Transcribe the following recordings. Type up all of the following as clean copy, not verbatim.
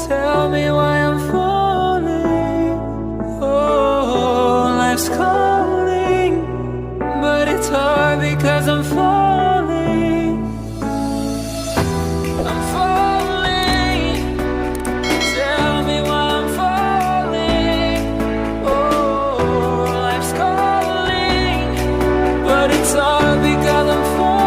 Tell me why I'm falling. Oh, life's calling, but it's hard because I'm falling. I'm falling. Tell me why I'm falling. Oh, life's calling, but it's hard because I'm falling.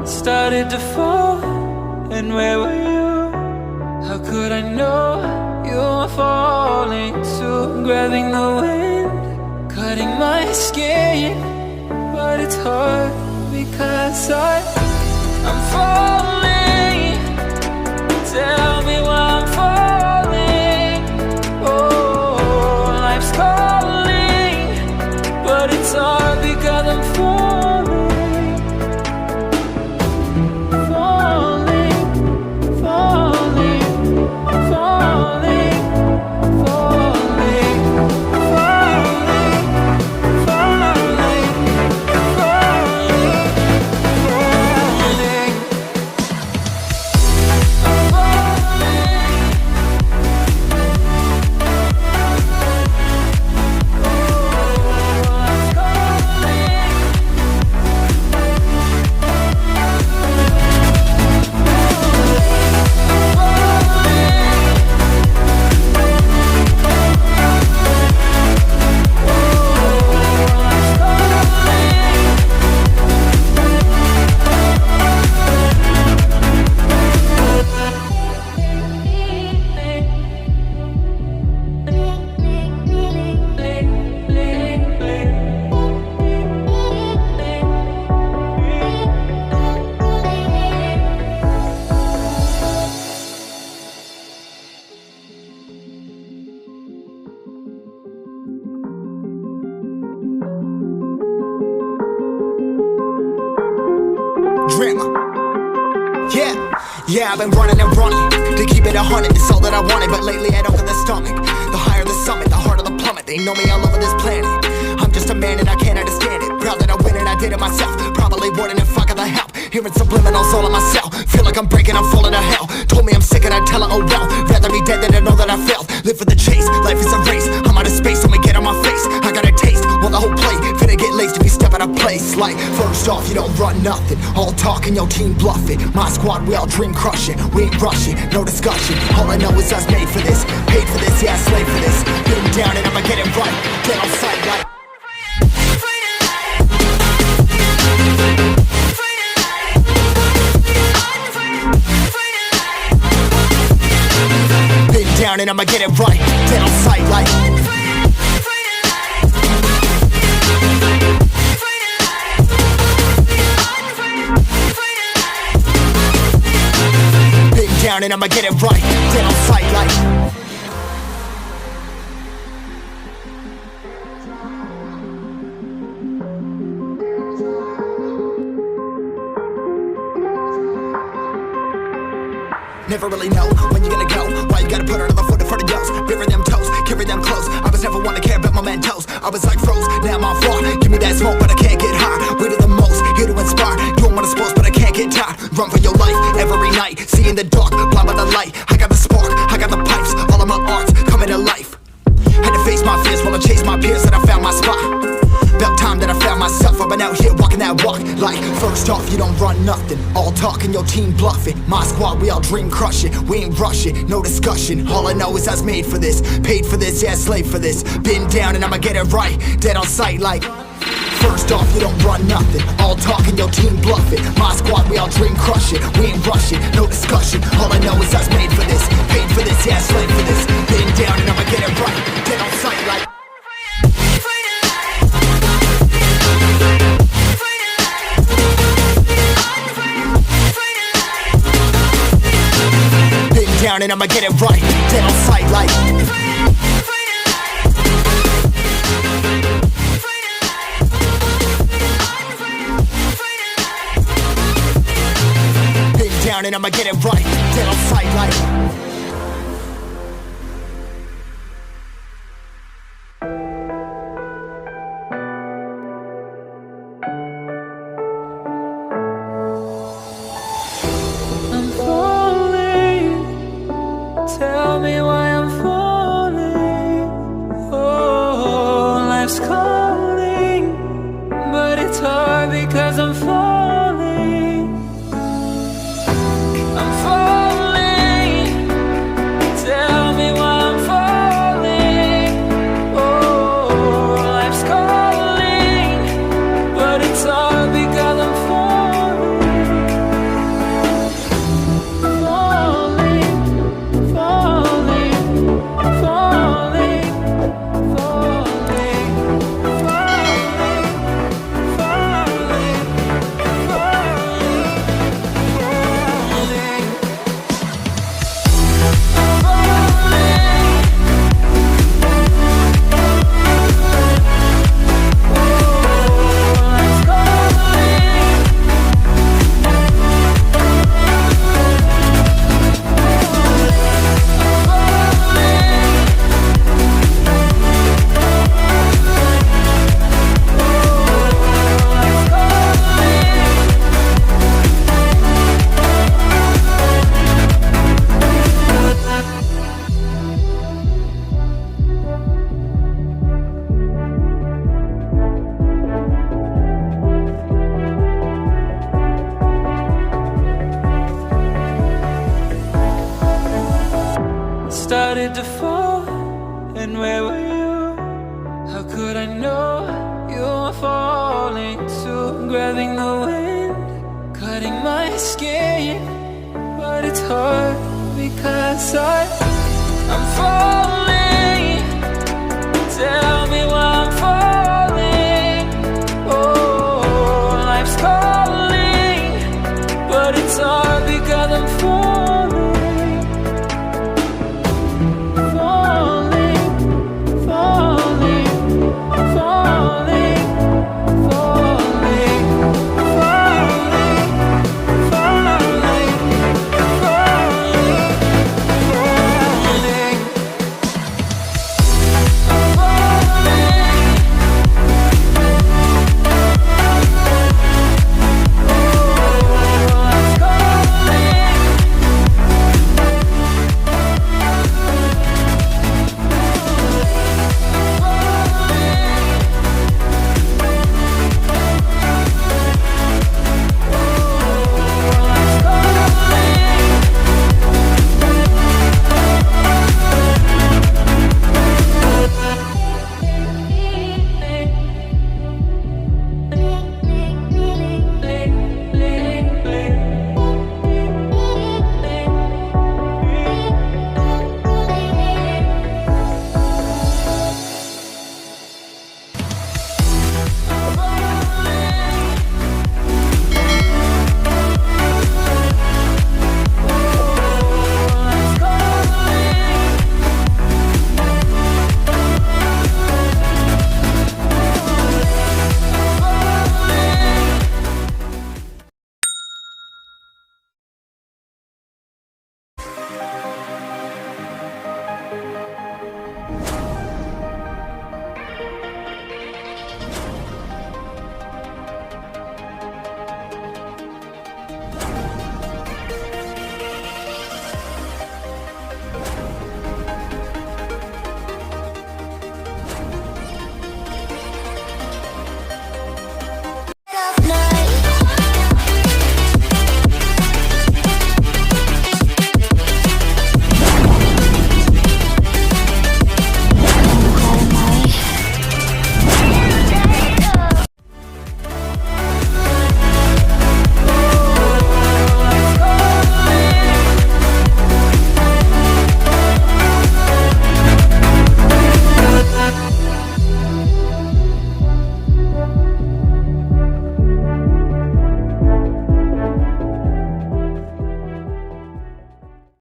Started to fall, and where were you? How could I know you were falling too? Grabbing the wind, cutting my skin, but it's hard because I'm falling. Tell me why I'm falling. Oh, life's calling, but it's hard because I'm falling. Yeah, I've been running and running to keep it 100, it's all that I wanted. But lately I don't get the stomach. The higher the summit, the harder the plummet. They know me all over this planet. I'm just a man and I can't understand it. Proud that I win and I did it myself. Probably wouldn't if I got the help. Hearing subliminals all on myself. Feel like I'm breaking, I'm falling to hell. Told me I'm sick and I tell her, oh well. Rather be dead than to know that I failed. Live for the chase, life is a race. I'm out of space, I'ma get on my face. I got a taste, well the whole plate finna get laced if you step out of place. Like, first off, you don't run nothing. All talk and your team bluffing. My squad, we all dream crushing. We ain't rushing, no discussion. All I know is us made for this. Paid for this, yeah, slave for this. Been down and I'ma get it right. Get on sight like down and I'ma get it right. Dead on sight like I'ma get it right. Dead on sight like never really know when you're gonna go. Why you gotta put another foot in front of yours? Bury them toes, carry them close. I was never one to care about my mentos. I was like froze, now I'm on fire. Give me that smoke, but I can't get high. We do the most, here to inspire. Doing what I'm supposed, but I can't get tired. Run for your life every night. See in the dark, blind by the light. I got the spark, I got the pipes. All of my arts coming to life. Had to face my fears while I chased my peers, and I found my spot. About time that I found myself. I've been out here walking that walk. Like, first off, you don't run nothing. All talking, your team bluffing. My squad, we all dream crush it. We ain't rushing, no discussion. All I know is I was made for this. Paid for this, yeah, slave for this. Been down and I'ma get it right. Dead on sight like first off, you don't run nothing. All talking, your team bluffing. My squad, we all dream crush it. We ain't rushing, no discussion. All I know is I was made for this. Paid for this, yeah, slave for this. Been down and I'ma get it right. Dead on sight like down and I'ma get it right. Dead on sight like been down and I'ma get it right. Dead on sight like tell me why I'm falling. Oh, life's calling, but it's hard because I'm falling. I'm falling. Tell me why I'm falling. Oh, life's calling, but it's hard because I'm falling. Started to fall, and where were you? How could I know you were falling too? Grabbing the wind, cutting my skin, but it's hard because I'm falling.